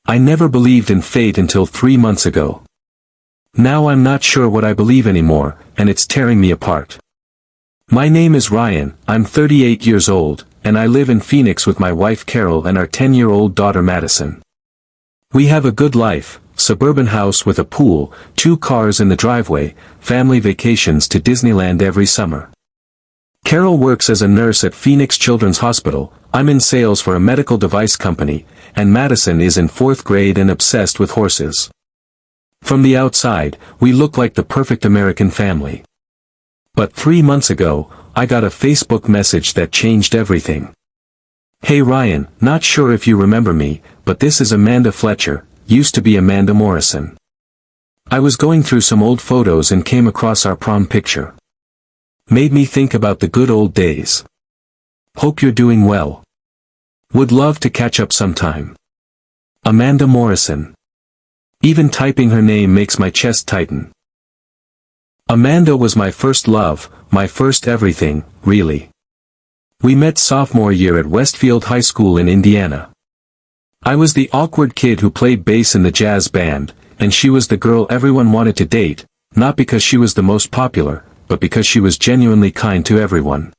I never believed in fate until 3 months ago. Now I'm not sure what I believe anymore, and it's tearing me apart. My name is Ryan, I'm 38 years old, and I live in Phoenix with my wife Carol and our 10-year-old daughter Madison. We have a good life, suburban house with a pool, 2 cars in the driveway, family vacations to Disneyland every summer. Carol works as a nurse at Phoenix Children's Hospital, I'm in sales for a medical device company, and Madison is in 4th grade and obsessed with horses. From the outside, we look like the perfect American family. But 3 months ago, I got a Facebook message that changed everything. Hey Ryan, not sure if you remember me, but this is Amanda Fletcher, used to be Amanda Morrison. I was going through some old photos and came across our prom picture. Made me think about the good old days. Hope you're doing well. Would love to catch up sometime. Amanda Morrison. Even typing her name makes my chest tighten. Amanda was my first love, my first everything, really. We met sophomore year at Westfield High School in Indiana. I was the awkward kid who played bass in the jazz band, and she was the girl everyone wanted to date, not because she was the most popular, but because she was genuinely kind to everyone.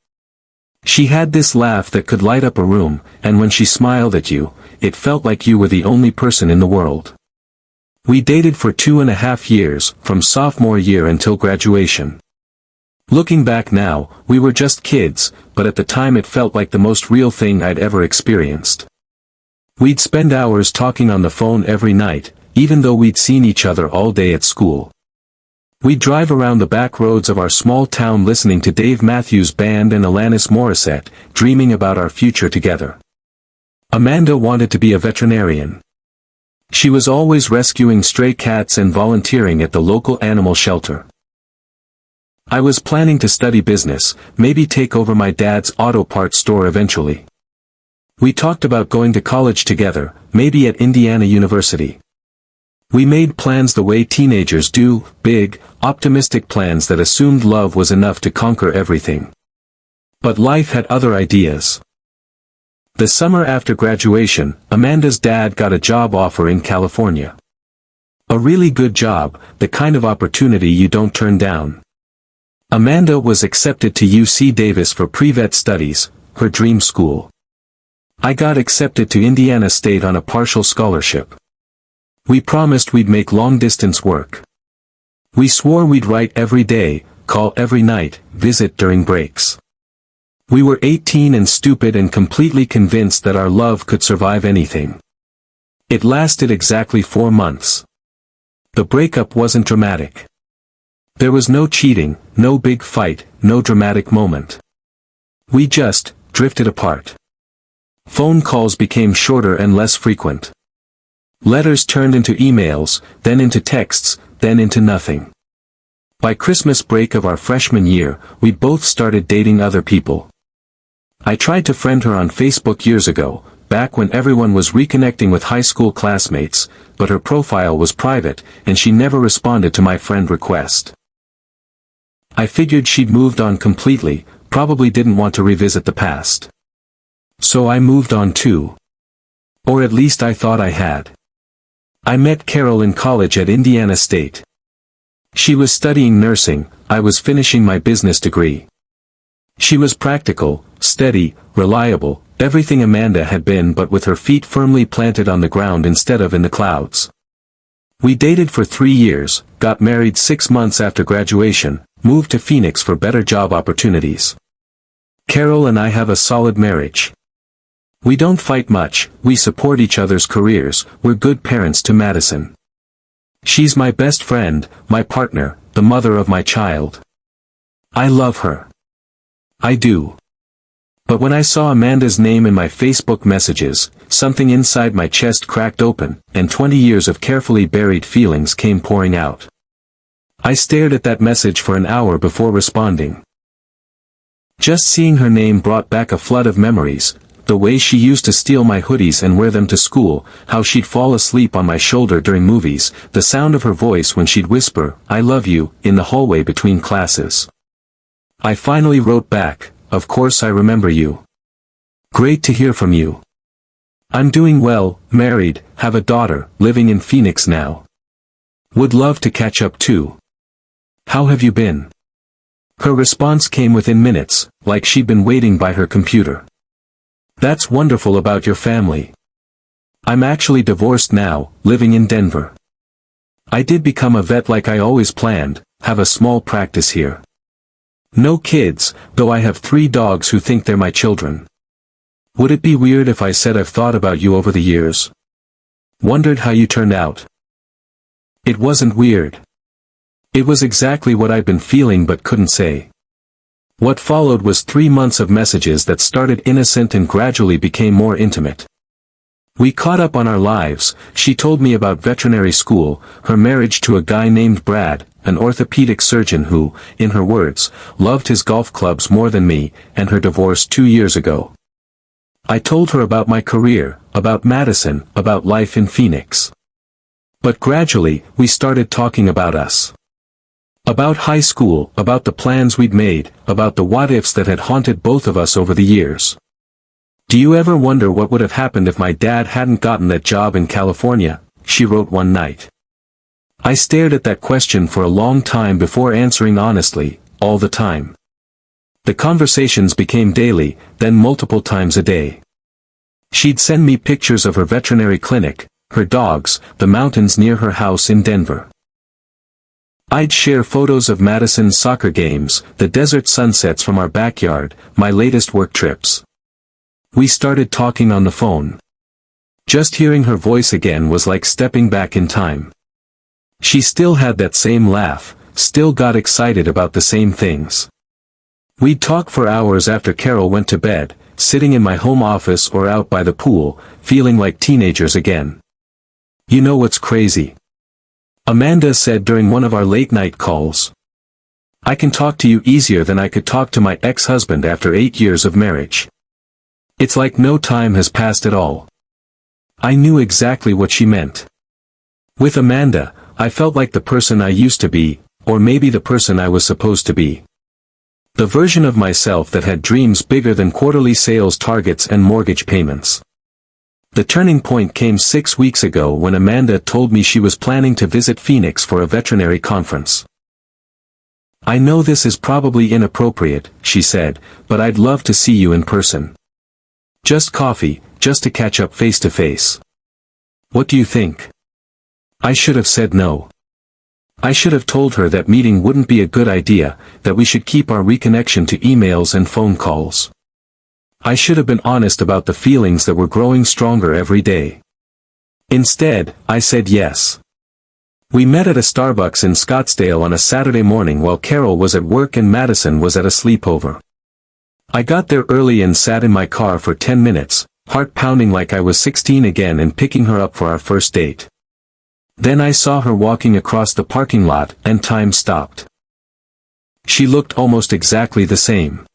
She had this laugh that could light up a room, and when she smiled at you, it felt like you were the only person in the world. We dated for 2.5 years, from sophomore year until graduation. Looking back now, we were just kids, but at the time it felt like the most real thing I'd ever experienced. We'd spend hours talking on the phone every night, even though we'd seen each other all day at school. We'd drive around the back roads of our small town listening to Dave Matthews Band and Alanis Morissette, dreaming about our future together. Amanda wanted to be a veterinarian. She was always rescuing stray cats and volunteering at the local animal shelter. I was planning to study business, maybe take over my dad's auto parts store eventually. We talked about going to college together, maybe at Indiana University. We made plans the way teenagers do, big, optimistic plans that assumed love was enough to conquer everything. But life had other ideas. The summer after graduation, Amanda's dad got a job offer in California. A really good job, the kind of opportunity you don't turn down. Amanda was accepted to UC Davis for pre-vet studies, her dream school. I got accepted to Indiana State on a partial scholarship. We promised we'd make long-distance work. We swore we'd write every day, call every night, visit during breaks. We were 18 and stupid and completely convinced that our love could survive anything. It lasted exactly 4 months. The breakup wasn't dramatic. There was no cheating, no big fight, no dramatic moment. We just drifted apart. Phone calls became shorter and less frequent. Letters turned into emails, then into texts, then into nothing. By Christmas break of our freshman year, we both started dating other people. I tried to friend her on Facebook years ago, back when everyone was reconnecting with high school classmates, but her profile was private, and she never responded to my friend request. I figured she'd moved on completely, probably didn't want to revisit the past. So I moved on too. Or at least I thought I had. I met Carol in college at Indiana State. She was studying nursing, I was finishing my business degree. She was practical, steady, reliable, everything Amanda had been, but with her feet firmly planted on the ground instead of in the clouds. We dated for 3 years, got married 6 months after graduation, moved to Phoenix for better job opportunities. Carol and I have a solid marriage. We don't fight much, we support each other's careers, we're good parents to Madison. She's my best friend, my partner, the mother of my child. I love her. I do. But when I saw Amanda's name in my Facebook messages, something inside my chest cracked open, and 20 years of carefully buried feelings came pouring out. I stared at that message for an hour before responding. Just seeing her name brought back a flood of memories. The way she used to steal my hoodies and wear them to school, how she'd fall asleep on my shoulder during movies, the sound of her voice when she'd whisper, "I love you," in the hallway between classes. I finally wrote back, "Of course I remember you. Great to hear from you. I'm doing well, married, have a daughter, living in Phoenix now. Would love to catch up too. How have you been? Her response came within minutes, like she'd been waiting by her computer. That's wonderful about your family. I'm actually divorced now, living in Denver. I did become a vet like I always planned, have a small practice here. No kids, though I have 3 dogs who think they're my children. Would it be weird if I said I've thought about you over the years? Wondered how you turned out. It wasn't weird. It was exactly what I'd been feeling but couldn't say. What followed was 3 months of messages that started innocent and gradually became more intimate. We caught up on our lives. She told me about veterinary school, her marriage to a guy named Brad, an orthopedic surgeon who, in her words, loved his golf clubs more than me, and her divorce 2 years ago. I told her about my career, about Madison, about life in Phoenix. But gradually, we started talking about us. About high school, about the plans we'd made, about the what-ifs that had haunted both of us over the years. Do you ever wonder what would have happened if my dad hadn't gotten that job in California? She wrote one night. I stared at that question for a long time before answering honestly, all the time. The conversations became daily, then multiple times a day. She'd send me pictures of her veterinary clinic, her dogs, the mountains near her house in Denver. I'd share photos of Madison's soccer games, the desert sunsets from our backyard, my latest work trips. We started talking on the phone. Just hearing her voice again was like stepping back in time. She still had that same laugh, still got excited about the same things. We'd talk for hours after Carol went to bed, sitting in my home office or out by the pool, feeling like teenagers again. You know what's crazy? Amanda said during one of our late-night calls. I can talk to you easier than I could talk to my ex-husband after 8 years of marriage. It's like no time has passed at all. I knew exactly what she meant. With Amanda, I felt like the person I used to be, or maybe the person I was supposed to be. The version of myself that had dreams bigger than quarterly sales targets and mortgage payments. The turning point came 6 weeks ago when Amanda told me she was planning to visit Phoenix for a veterinary conference. I know this is probably inappropriate, she said, but I'd love to see you in person. Just coffee, just to catch up face to face. What do you think? I should have said no. I should have told her that meeting wouldn't be a good idea, that we should keep our reconnection to emails and phone calls. I should have been honest about the feelings that were growing stronger every day. Instead, I said yes. We met at a Starbucks in Scottsdale on a Saturday morning while Carol was at work and Madison was at a sleepover. I got there early and sat in my car for 10 minutes, heart pounding like I was 16 again and picking her up for our first date. Then I saw her walking across the parking lot and time stopped. She looked almost exactly the same.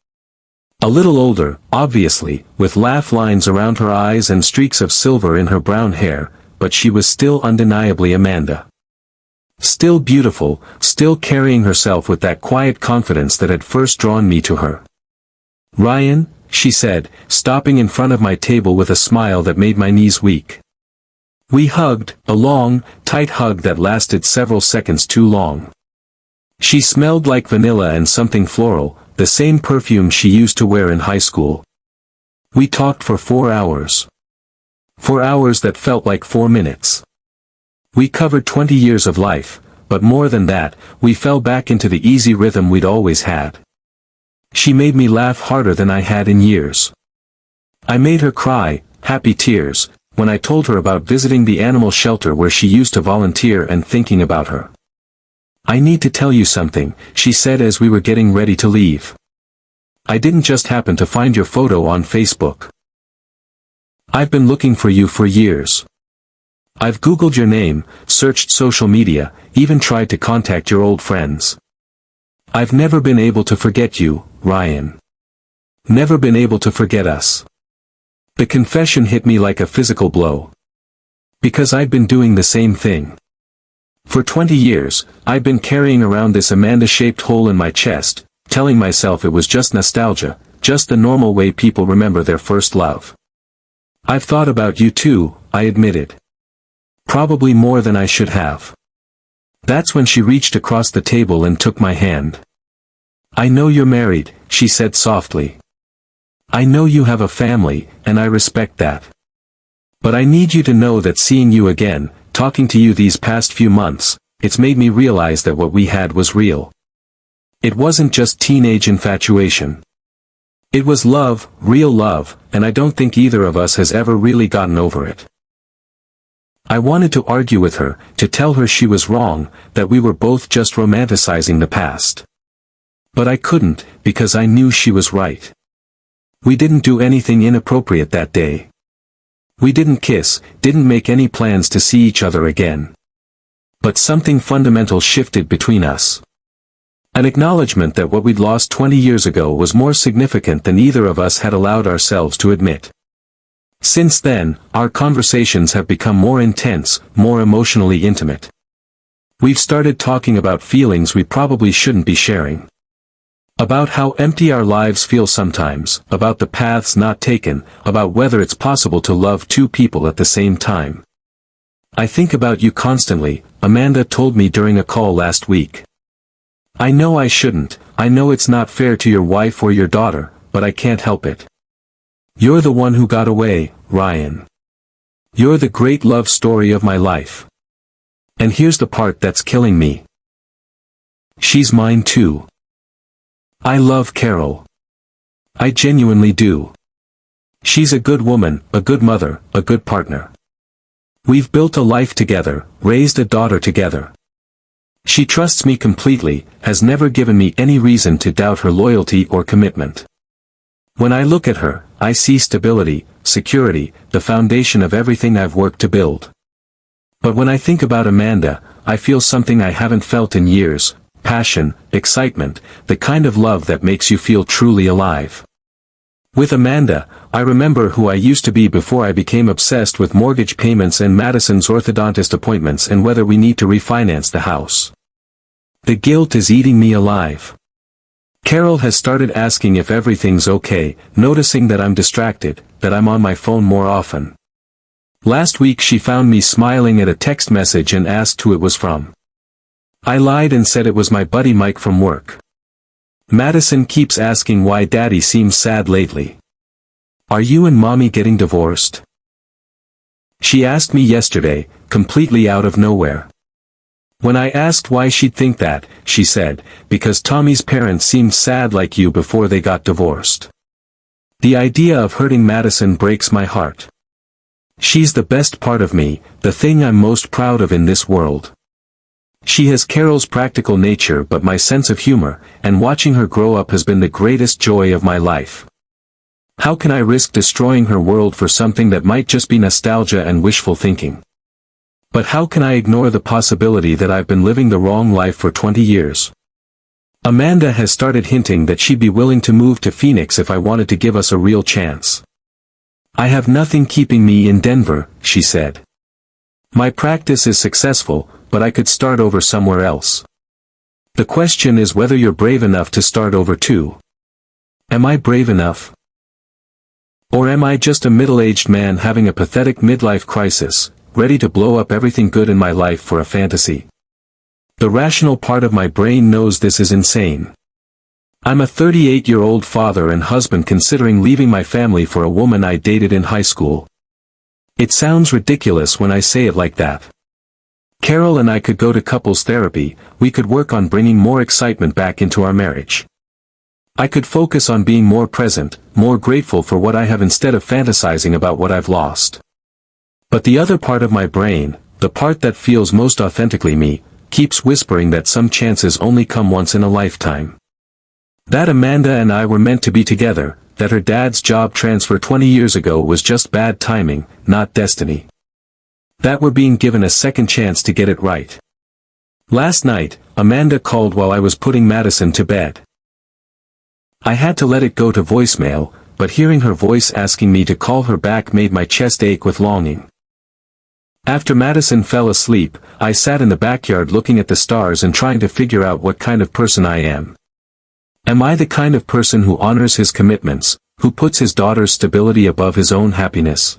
A little older, obviously, with laugh lines around her eyes and streaks of silver in her brown hair, but she was still undeniably Amanda. Still beautiful, still carrying herself with that quiet confidence that had first drawn me to her. Ryan, she said, stopping in front of my table with a smile that made my knees weak. We hugged, a long, tight hug that lasted several seconds too long. She smelled like vanilla and something floral, the same perfume she used to wear in high school. We talked for 4 hours. 4 hours that felt like 4 minutes. We covered 20 years of life, but more than that, we fell back into the easy rhythm we'd always had. She made me laugh harder than I had in years. I made her cry, happy tears, when I told her about visiting the animal shelter where she used to volunteer and thinking about her. I need to tell you something, she said as we were getting ready to leave. I didn't just happen to find your photo on Facebook. I've been looking for you for years. I've Googled your name, searched social media, even tried to contact your old friends. I've never been able to forget you, Ryan. Never been able to forget us. The confession hit me like a physical blow. Because I'd been doing the same thing. For 20 years, I'd been carrying around this Amanda-shaped hole in my chest, telling myself it was just nostalgia, just the normal way people remember their first love. I've thought about you too, I admitted. Probably more than I should have. That's when she reached across the table and took my hand. I know you're married, she said softly. I know you have a family, and I respect that. But I need you to know that seeing you again, talking to you these past few months, it's made me realize that what we had was real. It wasn't just teenage infatuation. It was love, real love, and I don't think either of us has ever really gotten over it. I wanted to argue with her, to tell her she was wrong, that we were both just romanticizing the past. But I couldn't, because I knew she was right. We didn't do anything inappropriate that day. We didn't kiss, didn't make any plans to see each other again. But something fundamental shifted between us. An acknowledgement that what we'd lost 20 years ago was more significant than either of us had allowed ourselves to admit. Since then, our conversations have become more intense, more emotionally intimate. We've started talking about feelings we probably shouldn't be sharing. About how empty our lives feel sometimes, about the paths not taken, about whether it's possible to love two people at the same time. I think about you constantly, Amanda told me during a call last week. I know I shouldn't, I know it's not fair to your wife or your daughter, but I can't help it. You're the one who got away, Ryan. You're the great love story of my life. And here's the part that's killing me. She's mine too. I love Carol. I genuinely do. She's a good woman, a good mother, a good partner. We've built a life together, raised a daughter together. She trusts me completely, has never given me any reason to doubt her loyalty or commitment. When I look at her, I see stability, security, the foundation of everything I've worked to build. But when I think about Amanda, I feel something I haven't felt in years, passion, excitement, the kind of love that makes you feel truly alive. With Amanda, I remember who I used to be before I became obsessed with mortgage payments and Madison's orthodontist appointments and whether we need to refinance the house. The guilt is eating me alive. Carol has started asking if everything's okay, noticing that I'm distracted, that I'm on my phone more often. Last week she found me smiling at a text message and asked who it was from. I lied and said it was my buddy Mike from work. Madison keeps asking why Daddy seems sad lately. Are you and Mommy getting divorced? She asked me yesterday, completely out of nowhere. When I asked why she'd think that, she said, because Tommy's parents seemed sad like you before they got divorced. The idea of hurting Madison breaks my heart. She's the best part of me, the thing I'm most proud of in this world. She has Carol's practical nature but my sense of humor, and watching her grow up has been the greatest joy of my life. How can I risk destroying her world for something that might just be nostalgia and wishful thinking? But how can I ignore the possibility that I've been living the wrong life for 20 years? Amanda has started hinting that she'd be willing to move to Phoenix if I wanted to give us a real chance. I have nothing keeping me in Denver, she said. My practice is successful, but I could start over somewhere else. The question is whether you're brave enough to start over too. Am I brave enough? Or am I just a middle-aged man having a pathetic midlife crisis, ready to blow up everything good in my life for a fantasy? The rational part of my brain knows this is insane. I'm a 38-year-old father and husband considering leaving my family for a woman I dated in high school. It sounds ridiculous when I say it like that. Carol and I could go to couples therapy, we could work on bringing more excitement back into our marriage. I could focus on being more present, more grateful for what I have instead of fantasizing about what I've lost. But the other part of my brain, the part that feels most authentically me, keeps whispering that some chances only come once in a lifetime. That Amanda and I were meant to be together, that her dad's job transfer 20 years ago was just bad timing, not destiny. That we're being given a second chance to get it right. Last night, Amanda called while I was putting Madison to bed. I had to let it go to voicemail, but hearing her voice asking me to call her back made my chest ache with longing. After Madison fell asleep, I sat in the backyard looking at the stars and trying to figure out what kind of person I am. Am I the kind of person who honors his commitments, who puts his daughter's stability above his own happiness?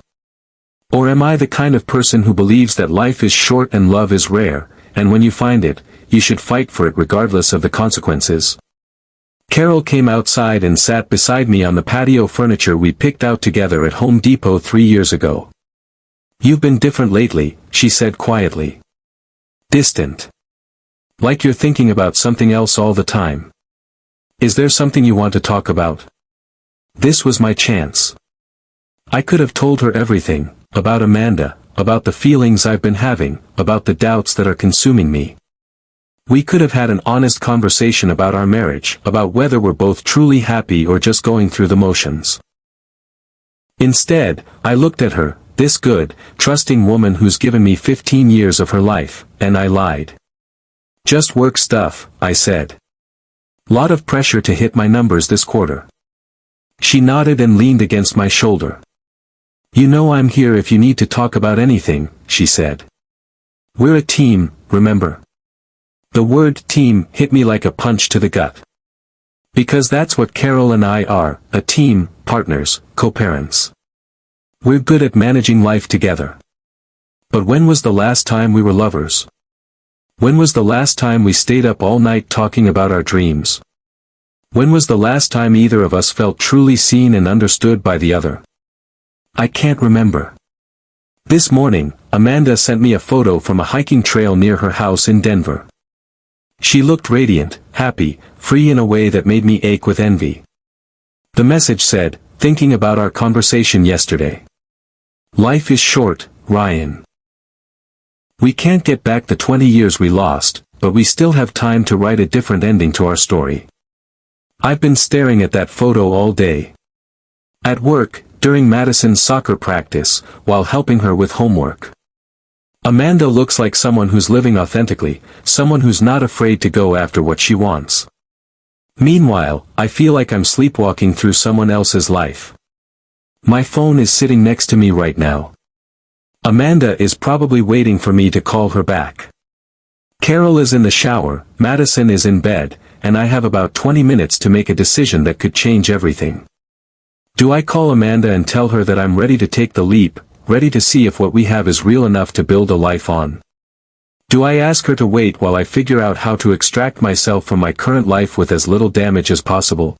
Or am I the kind of person who believes that life is short and love is rare, and when you find it, you should fight for it regardless of the consequences? Carol came outside and sat beside me on the patio furniture we picked out together at Home Depot 3 years ago. "You've been different lately," she said quietly. "Distant. Like you're thinking about something else all the time. Is there something you want to talk about?" This was my chance. I could have told her everything, about Amanda, about the feelings I've been having, about the doubts that are consuming me. We could have had an honest conversation about our marriage, about whether we're both truly happy or just going through the motions. Instead, I looked at her, this good, trusting woman who's given me 15 years of her life, and I lied. "Just work stuff," I said. "Lot of pressure to hit my numbers this quarter." She nodded and leaned against my shoulder. "You know I'm here if you need to talk about anything," she said. "We're a team, remember?" The word team hit me like a punch to the gut. Because that's what Carol and I are, a team, partners, co-parents. We're good at managing life together. But when was the last time we were lovers? When was the last time we stayed up all night talking about our dreams? When was the last time either of us felt truly seen and understood by the other? I can't remember. This morning, Amanda sent me a photo from a hiking trail near her house in Denver. She looked radiant, happy, free in a way that made me ache with envy. The message said, "Thinking about our conversation yesterday. Life is short, Ryan. We can't get back the 20 years we lost, but we still have time to write a different ending to our story." I've been staring at that photo all day. At work, during Madison's soccer practice, while helping her with homework. Amanda looks like someone who's living authentically, someone who's not afraid to go after what she wants. Meanwhile, I feel like I'm sleepwalking through someone else's life. My phone is sitting next to me right now. Amanda is probably waiting for me to call her back. Carol is in the shower, Madison is in bed, and I have about 20 minutes to make a decision that could change everything. Do I call Amanda and tell her that I'm ready to take the leap, ready to see if what we have is real enough to build a life on? Do I ask her to wait while I figure out how to extract myself from my current life with as little damage as possible?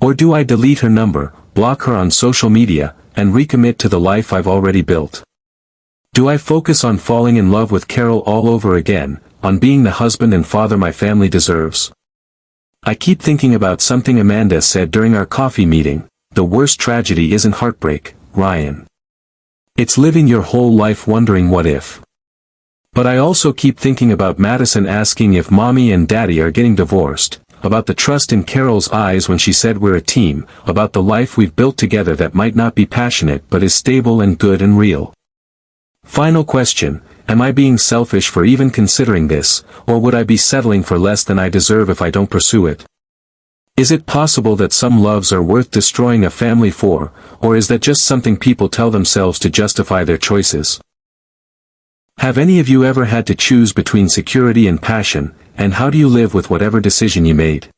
Or do I delete her number, block her on social media, and recommit to the life I've already built? Do I focus on falling in love with Carol all over again, on being the husband and father my family deserves? I keep thinking about something Amanda said during our coffee meeting: the worst tragedy isn't heartbreak, Ryan. It's living your whole life wondering what if. But I also keep thinking about Madison asking if mommy and daddy are getting divorced, about the trust in Carol's eyes when she said we're a team, about the life we've built together that might not be passionate but is stable and good and real. Final question, am I being selfish for even considering this, or would I be settling for less than I deserve if I don't pursue it? Is it possible that some loves are worth destroying a family for, or is that just something people tell themselves to justify their choices? Have any of you ever had to choose between security and passion, and how do you live with whatever decision you made?